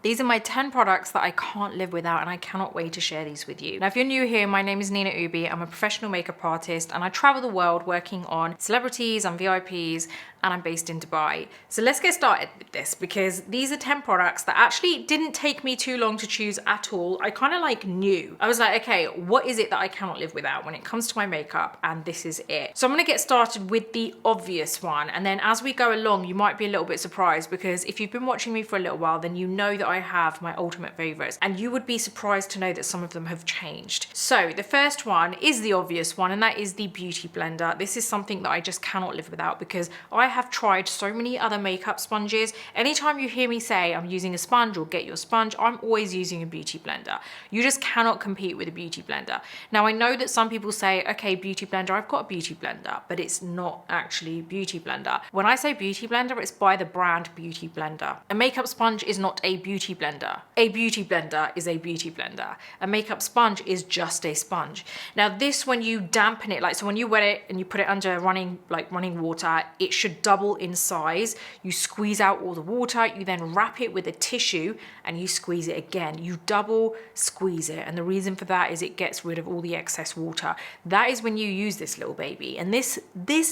These are my 10 products that I can't live without, and I cannot wait to share these with you. Now, if you're new here, my name is NINAUBHI. I'm a professional makeup artist and I travel the world working on celebrities and VIPs, and I'm based in Dubai. So let's get started with this, because these are 10 products that actually didn't take me too long to choose at all. I kind of like knew. I was like, okay, what is it that I cannot live without when it comes to my makeup? And this is it. So I'm gonna get started with the obvious one. And then as we go along, you might be a little bit surprised, because if you've been watching me for a little while, then you know that I have my ultimate favorites. And you would be surprised to know that some of them have changed. So the first one is the obvious one, and that is the Beauty Blender. This is something that I just cannot live without, because I have tried so many other makeup sponges. Anytime you hear me say I'm using a sponge or get your sponge, I'm always using a Beauty Blender. You just cannot compete with a Beauty Blender. Now, I know that some people say, okay, Beauty Blender, I've got a Beauty Blender, but it's not actually Beauty Blender. When I say Beauty Blender, it's by the brand Beauty Blender. A makeup sponge is not a Beauty Blender. A Beauty Blender is a Beauty Blender. A makeup sponge is just a sponge. Now this, when you dampen it, like, so when you wet it and you put it under running water, it should double in size. You squeeze out all the water, you then wrap it with a tissue and you squeeze it again. You double squeeze it, and the reason for that is it gets rid of all the excess water. That is when you use this little baby. And this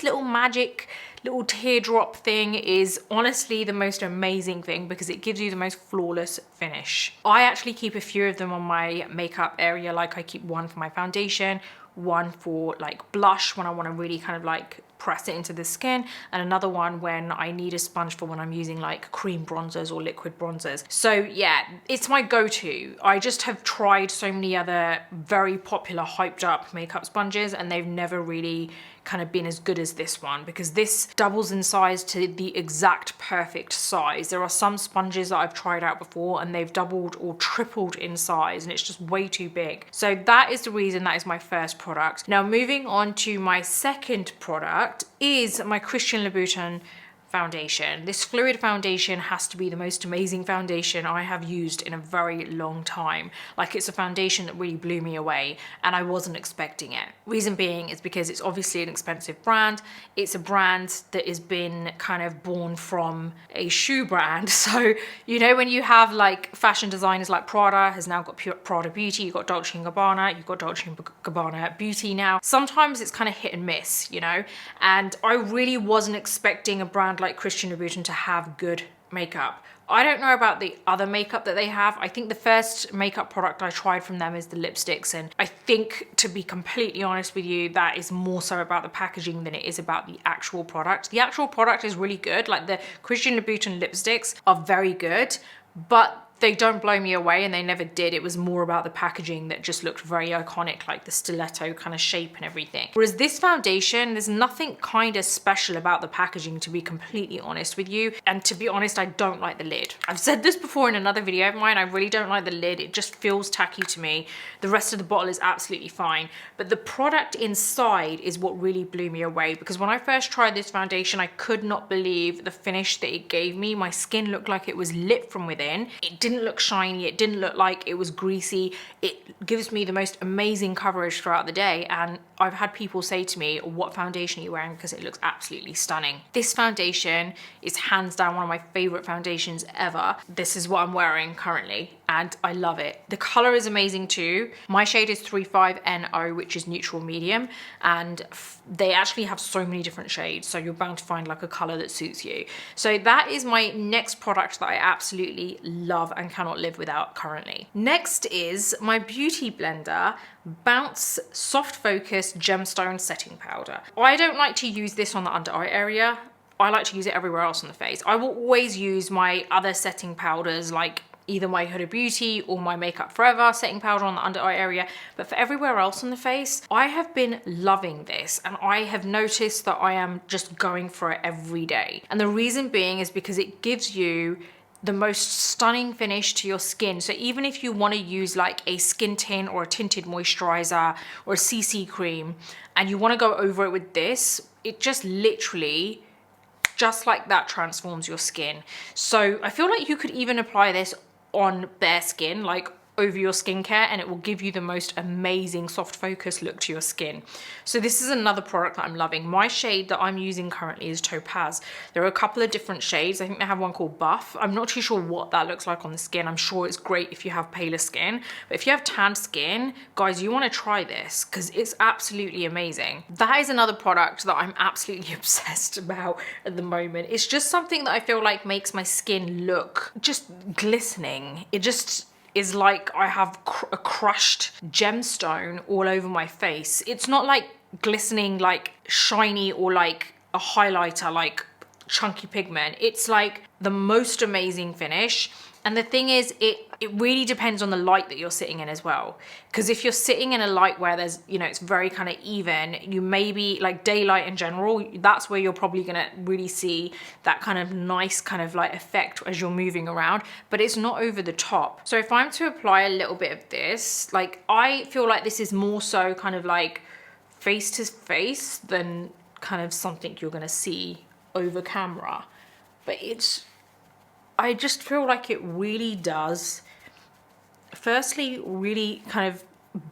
little magic little teardrop thing is honestly the most amazing thing, because it gives you the most flawless finish. I actually keep a few of them on my makeup area. Like, I keep one for my foundation, one for like blush when I want to really kind of like press it into the skin, and another one when I need a sponge for when I'm using like cream bronzers or liquid bronzers. So yeah, it's my go-to. I just have tried so many other very popular hyped up makeup sponges, and they've never really kind of been as good as this one, because this doubles in size to the exact perfect size. There are some sponges that I've tried out before and they've doubled or tripled in size, and it's just way too big. So that is the reason that is my first product. Now, moving on to my second product is my Christian Louboutin foundation. This fluid foundation has to be the most amazing foundation I have used in a very long time. Like, it's a foundation that really blew me away, and I wasn't expecting it. Reason being is because it's obviously an expensive brand. It's a brand that has been kind of born from a shoe brand. So, you know, when you have like fashion designers like Prada has now got Prada Beauty, you've got Dolce & Gabbana, you've got Dolce & Gabbana Beauty now. Sometimes it's kind of hit and miss, you know, and I really wasn't expecting a brand like Christian Louboutin to have good makeup. I don't know about the other makeup that they have. I think the first makeup product I tried from them is the lipsticks, and I think, to be completely honest with you, that is more so about the packaging than it is about the actual product. The actual product is really good. Like, the Christian Louboutin lipsticks are very good, but they don't blow me away, and they never did. It was more about the packaging that just looked very iconic, like the stiletto kind of shape and everything. Whereas this foundation, there's nothing kind of special about the packaging, to be completely honest with you. And to be honest, I don't like the lid. I've said this before in another video of mine, I really don't like the lid. It just feels tacky to me. The rest of the bottle is absolutely fine. But the product inside is what really blew me away, because when I first tried this foundation, I could not believe the finish that it gave me. My skin looked like it was lit from within. It didn't look shiny, it didn't look like it was greasy. It gives me the most amazing coverage throughout the day, and I've had people say to me, what foundation are you wearing, because it looks absolutely stunning. This foundation is hands down one of my favorite foundations ever. This is what I'm wearing currently, and I love it. The color is amazing too. My shade is 35NO, which is neutral medium, and they actually have so many different shades, so you're bound to find like a color that suits you. So that is my next product that I absolutely love and cannot live without currently. Next is my Beauty Blender Bounce Soft Focus Gemstone Setting Powder. I don't like to use this on the under eye area. I like to use it everywhere else on the face. I will always use my other setting powders, like either my Huda Beauty or my Makeup Forever setting powder on the under eye area, but for everywhere else on the face, I have been loving this, and I have noticed that I am just going for it every day. And the reason being is because it gives you the most stunning finish to your skin. So even if you want to use like a skin tint or a tinted moisturizer or a CC cream, and you want to go over it with this, it just literally, just like that, transforms your skin. So I feel like you could even apply this on bare skin, like over your skincare, and it will give you the most amazing soft focus look to your skin. So this is another product that I'm loving. My shade that I'm using currently is Topaz. There are a couple of different shades. I think they have one called Buff. I'm not too sure what that looks like on the skin. I'm sure it's great if you have paler skin, but if you have tanned skin, guys, you want to try this because it's absolutely amazing. That is another product that I'm absolutely obsessed about at the moment. It's just something that I feel like makes my skin look just glistening. It just is like I have a crushed gemstone all over my face. It's not like glistening, like shiny, or like a highlighter, like chunky pigment. It's like the most amazing finish. And the thing is, it really depends on the light that you're sitting in as well. Because if you're sitting in a light where there's, you know, it's very kind of even, you maybe like daylight in general, that's where you're probably gonna really see that kind of nice kind of like effect as you're moving around, but it's not over the top. So if I'm to apply a little bit of this, like I feel like this is more so kind of like face to face than kind of something you're gonna see over camera. But I just feel like it really does, firstly, really kind of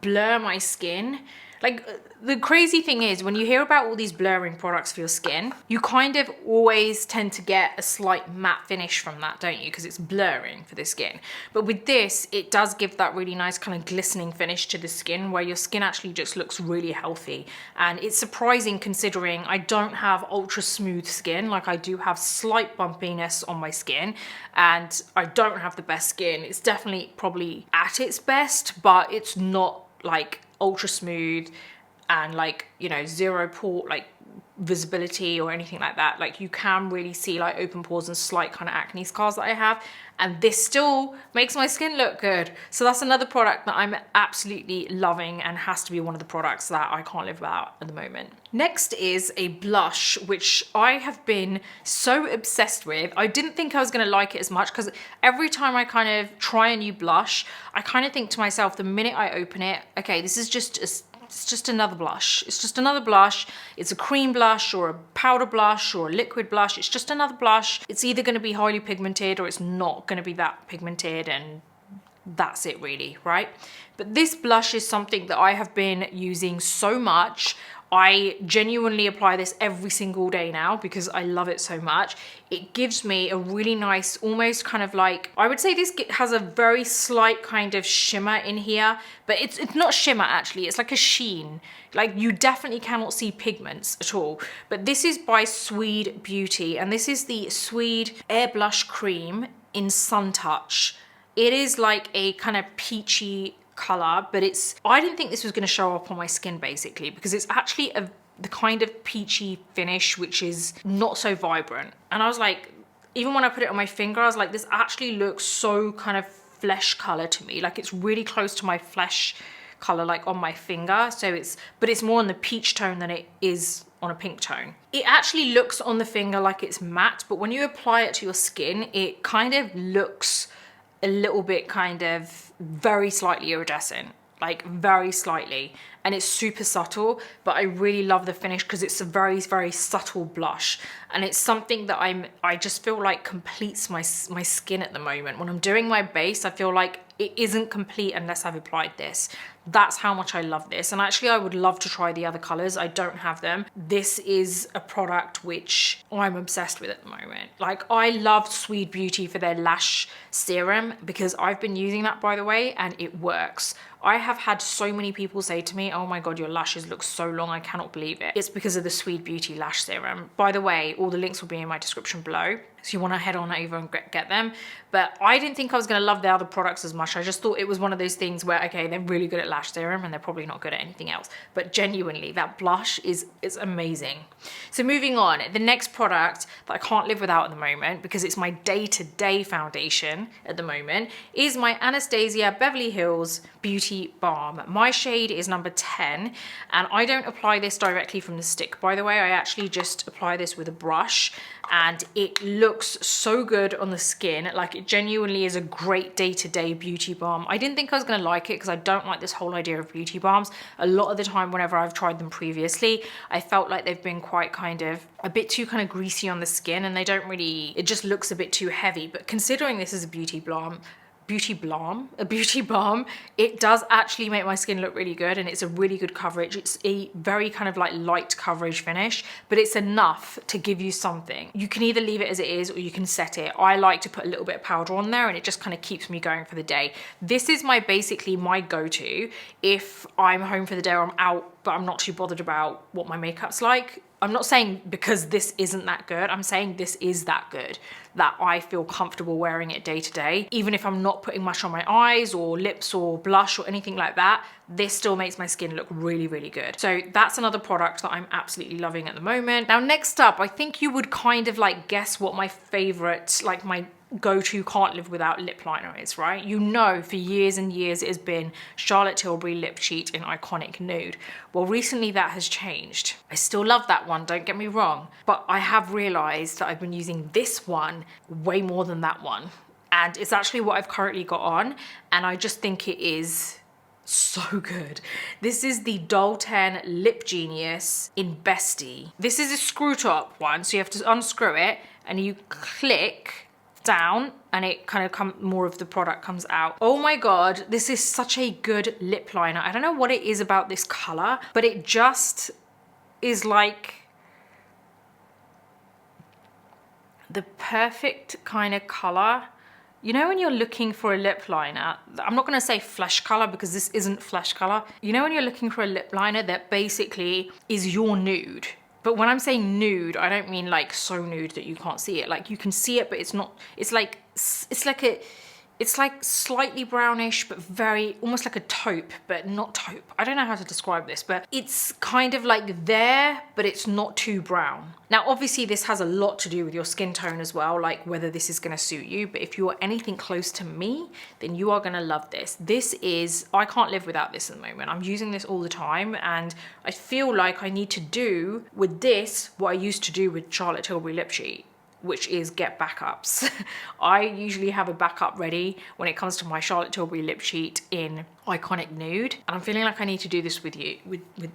blur my skin. Like the crazy thing is, when you hear about all these blurring products for your skin, you kind of always tend to get a slight matte finish from that, don't you? Because it's blurring for the skin. But with this, it does give that really nice kind of glistening finish to the skin, where your skin actually just looks really healthy. And it's surprising considering I don't have ultra smooth skin. Like I do have slight bumpiness on my skin, and I don't have the best skin. It's definitely probably at its best, but it's not like ultra smooth and like, you know, zero pore like visibility or anything like that. Like you can really see like open pores and slight kind of acne scars that I have, and this still makes my skin look good. So that's another product that I'm absolutely loving and has to be one of the products that I can't live without at the moment. Next is a blush, which I have been so obsessed with. I didn't think I was gonna like it as much because every time I kind of try a new blush, I kind of think to myself the minute I open it, okay, this is it's just another blush. It's just another blush. It's a cream blush or a powder blush or a liquid blush. It's just another blush. It's either going to be highly pigmented or it's not going to be that pigmented, and that's it really, right? But this blush is something that I have been using so much. I genuinely apply this every single day now because I love it so much. It gives me a really nice, almost kind of like, I would say this has a very slight kind of shimmer in here, but it's not shimmer actually, it's like a sheen. Like you definitely cannot see pigments at all. But this is by Swede Beauty, and this is the Swede Air Blush Cream in Sun Touch. It is like a kind of peachy color, but I didn't think this was going to show up on my skin basically because it's actually the kind of peachy finish which is not so vibrant. And I was like, even when I put it on my finger, I was like, this actually looks so kind of flesh color to me. Like it's really close to my flesh color, like on my finger. But it's more on the peach tone than it is on a pink tone. It actually looks on the finger like it's matte, but when you apply it to your skin, it kind of looks a little bit kind of very slightly iridescent, like very slightly, and it's super subtle, but I really love the finish because it's a very, very subtle blush, and it's something that I just feel like completes my skin at the moment. When I'm doing my base, I feel like it isn't complete unless I've applied this. That's how much I love this. And actually I would love to try the other colors. I don't have them. This is a product which I'm obsessed with at the moment. Like I love Swede Beauty for their lash serum because I've been using that, by the way, and it works. I have had so many people say to me, oh my God, your lashes look so long, I cannot believe it. It's because of the Swede Beauty lash serum. By the way, all the links will be in my description below, so you want to head on over and get them. But I didn't think I was going to love the other products as much. I just thought it was one of those things where, okay, they're really good at lash serum and they're probably not good at anything else. But genuinely, that blush is amazing. So moving on, the next product that I can't live without at the moment, because it's my day-to-day foundation at the moment, is my Anastasia Beverly Hills Beauty Balm. My shade is number 10, and I don't apply this directly from the stick, by the way. I actually just apply this with a brush, and it looks so good on the skin. Like it genuinely is a great day-to-day beauty balm. I didn't think I was going to like it because I don't like this whole idea of beauty balms. A lot of the time whenever I've tried them previously, I felt like they've been quite kind of a bit too kind of greasy on the skin, and they don't really, it just looks a bit too heavy. But considering this is a beauty balm, beauty balm. It does actually make my skin look really good, and it's a really good coverage. It's a very kind of like light coverage finish, but it's enough to give you something. You can either leave it as it is or you can set it. I like to put a little bit of powder on there, and it just kind of keeps me going for the day. This is basically my go-to if I'm home for the day or I'm out but I'm not too bothered about what my makeup's like. I'm not saying because this isn't that good, I'm saying this is that good, that I feel comfortable wearing it day to day. Even if I'm not putting much on my eyes or lips or blush or anything like that, this still makes my skin look really, really good. So that's another product that I'm absolutely loving at the moment. Now, next up, I think you would kind of like guess what my favorite, like my go-to can't live without lip liner is, right? You know, for years and years it has been Charlotte Tilbury Lip Cheat in Iconic Nude. Well, recently that has changed. I still love that one, don't get me wrong, but I have realized that I've been using this one way more than that one, and it's actually what I've currently got on, and I just think it is so good. This is the Doll 10 Lip Genius in Bestie. This is a screw top one, so you have to unscrew it and you click down and it kind of more of the product comes out. Oh my god, this is such a good lip liner. I don't know what it is about this color, but it just is like the perfect kind of color. You know when you're looking for a lip liner, I'm not going to say flesh color because this isn't flesh color. You know when you're looking for a lip liner that basically is your nude. But when I'm saying nude, I don't mean like so nude that you can't see it. Like you can see it, but it's not, it's like slightly brownish, but very, almost like a taupe, but not taupe. I don't know how to describe this, but it's kind of like there, but it's not too brown. Now, obviously this has a lot to do with your skin tone as well, like whether this is gonna suit you, but if you are anything close to me, then you are gonna love this. This is, I can't live without this at the moment. I'm using this all the time, and I feel like I need to do with this what I used to do with Charlotte Tilbury Lip Cheat, which is get backups. I usually have a backup ready when it comes to my Charlotte Tilbury Lip Cheat in Iconic Nude, and I'm feeling like I need to do this with you,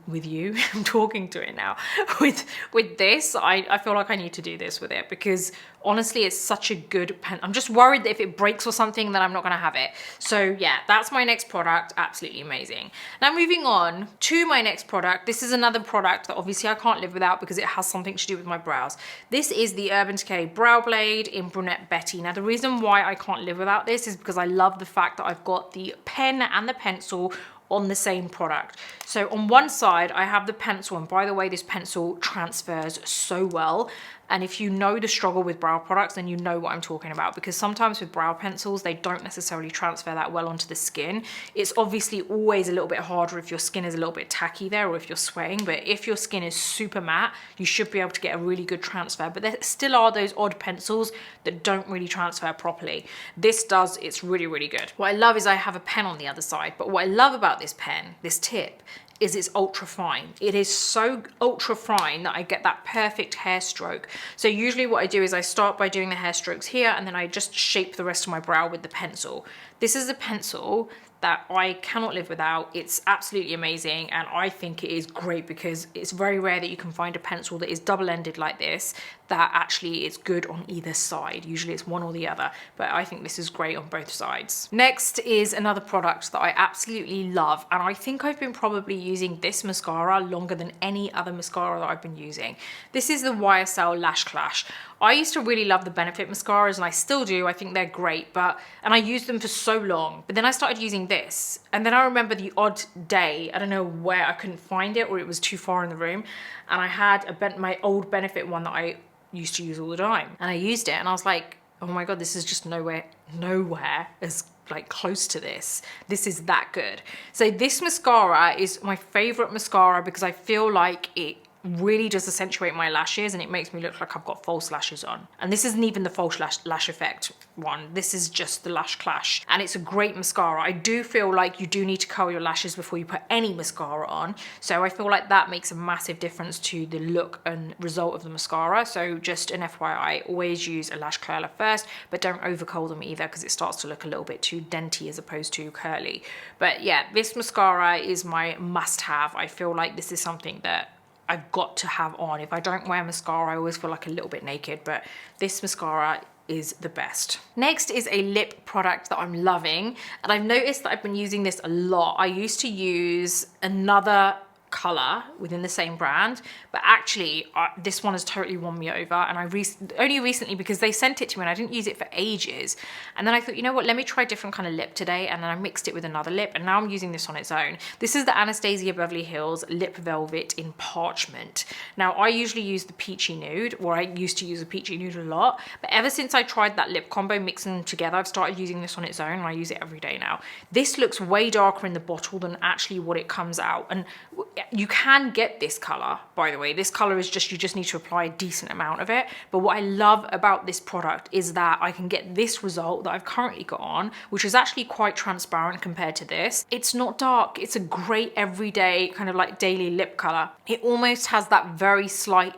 with you. I'm talking to it now. With this, I feel like I need to do this with it because honestly, it's such a good pen. I'm just worried that if it breaks or something, then I'm not gonna have it. So yeah, that's my next product. Absolutely amazing. Now moving on to my next product. This is another product that obviously I can't live without because it has something to do with my brows. This is the Urban Decay Brow Blade in Brunette Betty. Now the reason why I can't live without this is because I love the fact that I've got the pen and the pencil on the same product. So on one side I have the pencil, and by the way, this pencil transfers so well. And if you know the struggle with brow products, then you know what I'm talking about, because sometimes with brow pencils, they don't necessarily transfer that well onto the skin. It's obviously always a little bit harder if your skin is a little bit tacky there or if you're sweating, but if your skin is super matte, you should be able to get a really good transfer. But there still are those odd pencils that don't really transfer properly. This does, it's really, really good. What I love is I have a pen on the other side, but what I love about this pen, this tip, is it's ultra fine. It is so ultra fine that I get that perfect hair stroke. So usually what I do is I start by doing the hair strokes here, and then I just shape the rest of my brow with the pencil. This is a pencil that I cannot live without. It's absolutely amazing, and I think it is great because it's very rare that you can find a pencil that is double-ended like this, that actually is good on either side. Usually it's one or the other, but I think this is great on both sides. Next is another product that I absolutely love, and I think I've been probably using this mascara longer than any other mascara that I've been using. This is the YSL Lash Clash. I used to really love the Benefit mascaras, and I still do. I think they're great, and I used them for so long, but then I started using this, and then I remember the odd day, I don't know where, I couldn't find it or it was too far in the room, and I had my old Benefit one that I used to use all the time, and I used it and I was like, oh my god, this is just nowhere as like close to this. This is that good. So this mascara is my favorite mascara because I feel like it really does accentuate my lashes, and it makes me look like I've got false lashes on. And this isn't even the false lash effect one. This is just the Lash Clash, and it's a great mascara. I do feel like you do need to curl your lashes before you put any mascara on, so I feel like that makes a massive difference to the look and result of the mascara. So just an FYI, always use a lash curler first, but don't over curl them either because it starts to look a little bit too denty as opposed to curly. But yeah, this mascara is my must-have. I feel like this is something that I've got to have on. If I don't wear mascara, I always feel like a little bit naked, but this mascara is the best. Next is a lip product that I'm loving, and I've noticed that I've been using this a lot. I used to use another color within the same brand, but actually this one has totally won me over, and I only recently, because they sent it to me and I didn't use it for ages, and then I thought, you know what, let me try a different kind of lip today, and then I mixed it with another lip, and now I'm using this on its own. This is the Anastasia Beverly Hills Lip Velvet in Parchment. Now I usually use the peachy nude, or I used to use the peachy nude a lot, but ever since I tried that lip combo, mixing them together, I've started using this on its own, and I use it every day now. This looks way darker in the bottle than actually what it comes out, and you can get this color, by the way. This color is just, you just need to apply a decent amount of it. But what I love about this product is that I can get this result that I've currently got on, which is actually quite transparent compared to this. It's not dark. It's a great everyday kind of like daily lip color. It almost has that very slight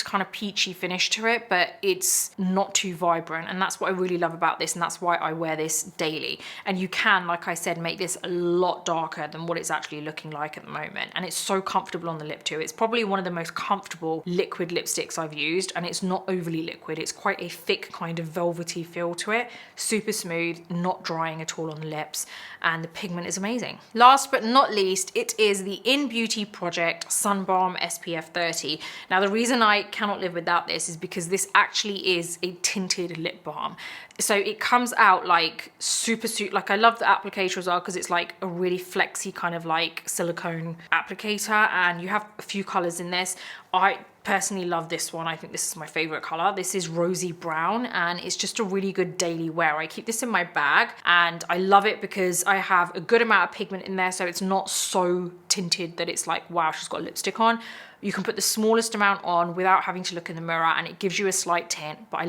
kind of peachy finish to it, but it's not too vibrant, and that's what I really love about this, and that's why I wear this daily. And you can, like I said, make this a lot darker than what it's actually looking like at the moment, and it's so comfortable on the lip too. It's probably one of the most comfortable liquid lipsticks I've used, and it's not overly liquid. It's quite a thick kind of velvety feel to it, super smooth, not drying at all on the lips, and the pigment is amazing. Last but not least, it is the In Beauty Project Sun Balm SPF 30. Now the reason I cannot live without this is because this actually is a tinted lip balm. So it comes out like super, like I love the applicator as well, because it's like a really flexy kind of like silicone applicator, and you have a few colors in this. I personally love this one. I think this is my favorite color. This is rosy brown, and it's just a really good daily wear. I keep this in my bag, and I love it because I have a good amount of pigment in there, so it's not so tinted that it's like, wow, she's got lipstick on. You can put the smallest amount on without having to look in the mirror, and it gives you a slight tint. But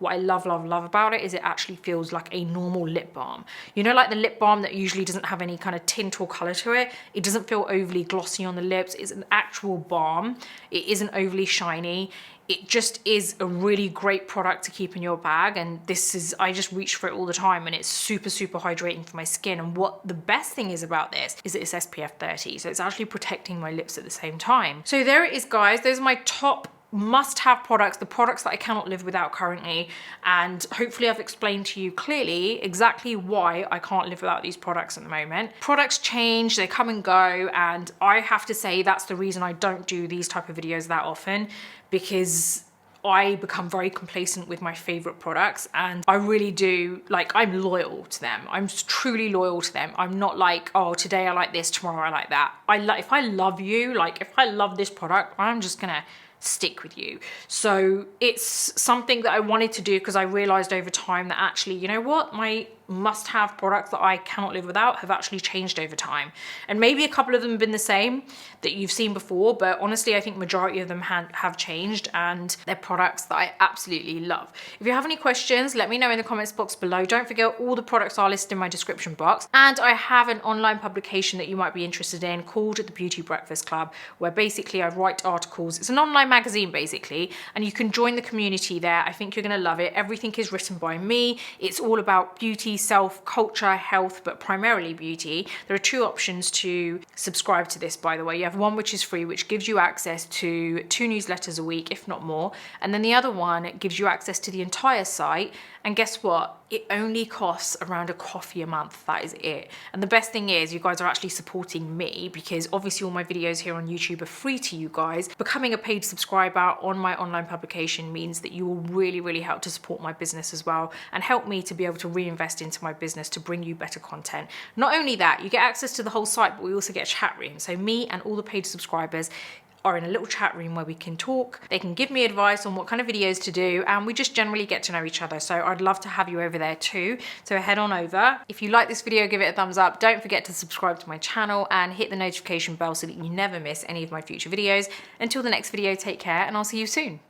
what I love about it is it actually feels like a normal lip balm. You know, like the lip balm that usually doesn't have any kind of tint or color to it. It doesn't feel overly glossy on the lips. It's an actual balm. It isn't overly shiny. It just is a really great product to keep in your bag, and this is, I just reach for it all the time, and it's super, super hydrating for my skin. And what the best thing is about this is that it's SPF 30, so it's actually protecting my lips at the same time. So there it is, guys. Those are my top must-have products, the products that I cannot live without currently, and hopefully I've explained to you clearly exactly why I can't live without these products at the moment. Products change, they come and go, and I have to say that's the reason I don't do these type of videos that often, because I become very complacent with my favorite products, and I really do, like, I'm loyal to them. I'm truly loyal to them. I'm not like, oh, today I like this, tomorrow I like that. If I love you, like if I love this product, I'm just gonna stick with you. So it's something that I wanted to do because I realized over time that actually, you know what, my must-have products that I cannot live without have actually changed over time. And maybe a couple of them have been the same that you've seen before, but honestly I think majority of them have changed, and they're products that I absolutely love. If you have any questions, let me know in the comments box below. Don't forget, all the products are listed in my description box, and I have an online publication that you might be interested in called The Beauty Breakfast Club, where basically I write articles. It's an online magazine basically, and you can join the community there. I think you're gonna love it. Everything is written by me. It's all about beauty, self, culture, health, but primarily beauty. There are two options to subscribe to this, by the way. You have one which is free, which gives you access to 2 newsletters a week, if not more, and then the other one gives you access to the entire site. And guess what? It only costs around a coffee a month. That is it. And the best thing is you guys are actually supporting me, because obviously all my videos here on YouTube are free to you guys. Becoming a paid subscriber on my online publication means that you will really, really help to support my business as well, and help me to be able to reinvest into my business to bring you better content. Not only that, you get access to the whole site, but we also get a chat room. So me and all the paid subscribers are in a little chat room where we can talk. They can give me advice on what kind of videos to do, and we just generally get to know each other. So I'd love to have you over there too. So head on over. If you like this video, give it a thumbs up. Don't forget to subscribe to my channel and hit the notification bell so that you never miss any of my future videos. Until the next video, take care, and I'll see you soon.